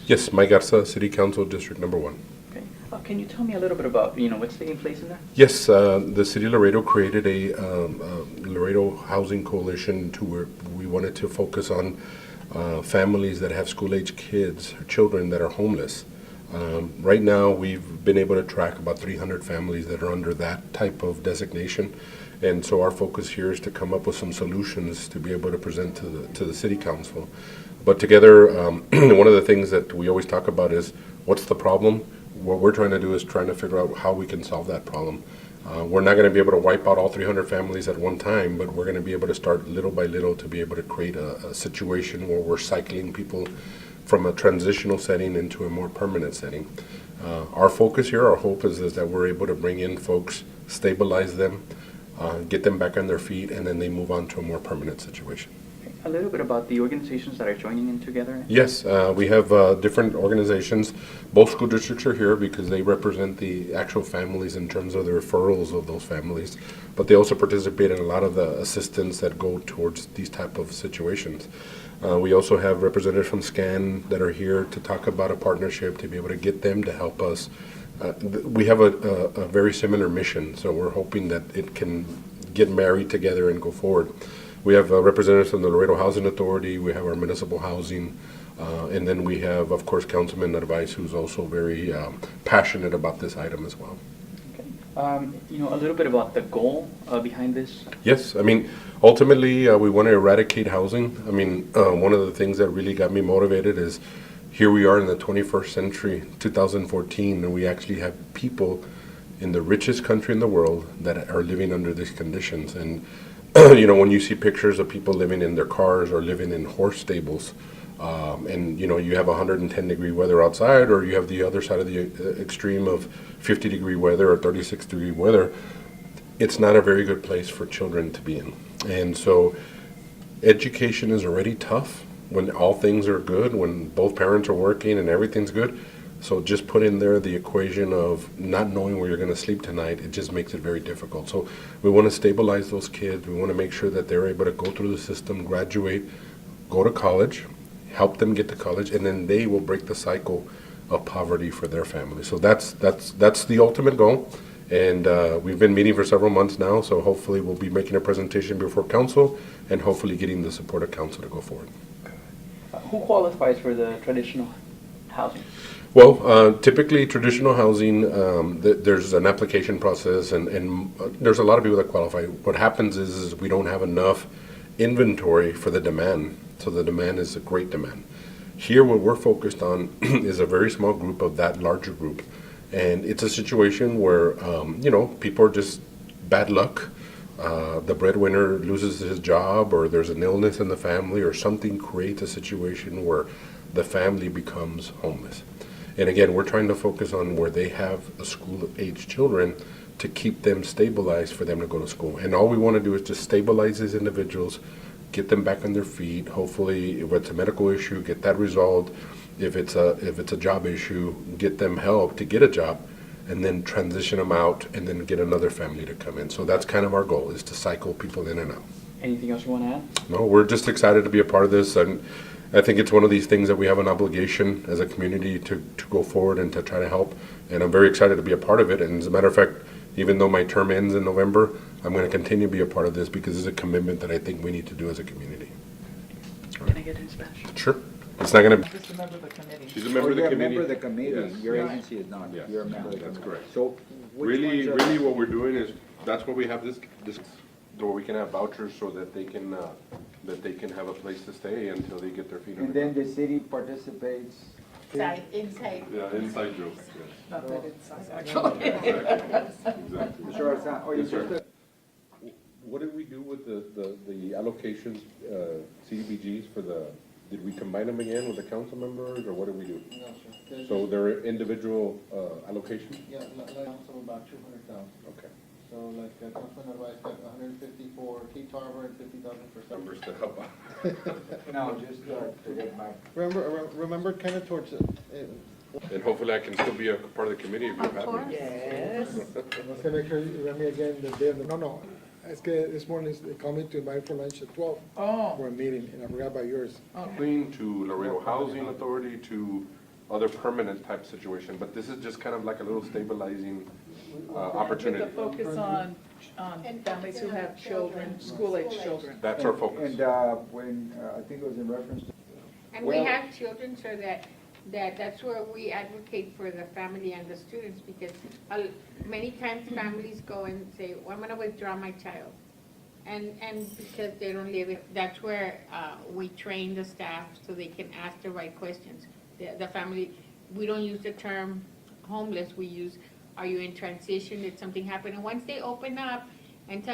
Yes, Mike Garza, City Council, District Number 1. Okay. Can you tell me a little bit about, what's taking place in there? Yes, the City of Laredo created a Laredo Housing Coalition to where we wanted to focus on families that have school-age kids, or children that are homeless. Right now, we've been able to track about 300 families that are under that type of designation. And so our focus here is to come up with some solutions to be able to present to the City Council. But together, one of the things that we always talk about is what's the problem? What we're trying to do is trying to figure out how we can solve that problem. We're not going to be able to wipe out all 300 families at one time, but we're going to be able to start little by little to be able to create a situation where we're cycling people from a transitional setting into a more permanent setting. Our focus here, our hope is that we're able to bring in folks, stabilize them, get them back on their feet, and then they move on to a more permanent situation. A little bit about the organizations that are joining in together. Yes, we have different organizations. Both school districts are here because they represent the actual families in terms of the referrals of those families, but they also participate in a lot of the assistance that go towards these type of situations. We also have representatives from SCAN that are here to talk about a partnership to be able to get them to help us. We have a very similar mission, so we're hoping that it can get married together and go forward. We have representatives from the Laredo Housing Authority, we have our municipal housing, and then we have, of course, Councilman Narvaez, who's also very passionate about this item as well. Okay. A little bit about the goal behind this. Yes, I mean, ultimately, we want to eradicate housing. I mean, one of the things that really got me motivated is here we are in the 21st century, 2014, and we actually have people in the richest country in the world that are living under these conditions. And when you see pictures of people living in their cars or living in horse stables, and you have 110-degree weather outside, or you have the other side of the extreme of 50-degree weather or 36-degree weather, it's not a very good place for children to be in. And so education is already tough when all things are good, when both parents are working and everything's good. So just put in there the equation of not knowing where you're going to sleep tonight, it just makes it very difficult. So we want to stabilize those kids. We want to make sure that they're able to go through the system, graduate, go to college, help them get to college, and then they will break the cycle of poverty for their family. So that's the ultimate goal. And we've been meeting for several months now, so hopefully we'll be making a presentation before council and hopefully getting the support of council to go forward. Who qualifies for the traditional housing? Well, typically traditional housing, there's an application process, and there's a lot of people that qualify. What happens is we don't have enough inventory for the demand, so the demand is a great demand. Here, what we're focused on is a very small group of that larger group, and it's a situation where, people are just bad luck. The breadwinner loses his job, or there's an illness in the family, or something creates a situation where the family becomes homeless. And again, we're trying to focus on where they have a school-age children to keep them stabilized for them to go to school. And all we want to do is just stabilize these individuals, get them back on their feet. Hopefully, if it's a medical issue, get that resolved. If it's a job issue, get them help to get a job, and then transition them out, and then get another family to come in. So that's kind of our goal, is to cycle people in and out. Anything else you want to add? No, we're just excited to be a part of this, and I think it's one of these things that we have an obligation as a community to go forward and to try to help, and I'm very excited to be a part of it. And as a matter of fact, even though my term ends in November, I'm going to continue to be a part of this because it's a commitment that I think we need to do as a community. Can I get it in Spanish? Sure. It's not going to... Just a member of the committee. She's a member of the You're a committee. member of the committee, Yes. your Right. agency is not, Yes, you're a member of the that's committee. correct. So, which Really, ones are- really what we're doing is, that's why we have this where we can have vouchers so that they can have a place to stay until they get their feet And under. then the city participates. Inside. Yeah, inside joke, Not that it's yes. actually. Exactly. Mr. Arzan, or you Yes, sir. just, What did we do with the allocations, CDBGs for did we combine them again with the council members, or what did we do? No, sir. So they're individual allocations? Yeah, like of about 200,000. Okay. So like Councilman Narvaez got 150 for Keith Tarver and 50,000 for some. Numbers to help out. no, just to get my, Remember kind of towards it. And hopefully I can still be a part of the committee if you're happy. Yes. Let's make sure you remind me again the day of the, no, es que this morning they called me to invite for lunch at 12 Oh, for a meeting, and I forgot about yours. Clean to Laredo Housing Authority to other permanent type situation, but this is just kind of like a little stabilizing With opportunity. the focus on families who have children, school-age children. That's our focus. And when, I think it was in reference to. And we Well- have children, so that's where we advocate for the family and the students, because many times families go and say, well, I'm gonna withdraw my child. And because they don't live it, that's where we train the staff so they can ask the right questions. The family, we don't use the term homeless, we use, are you in transition, did something happen? And once they open up and tell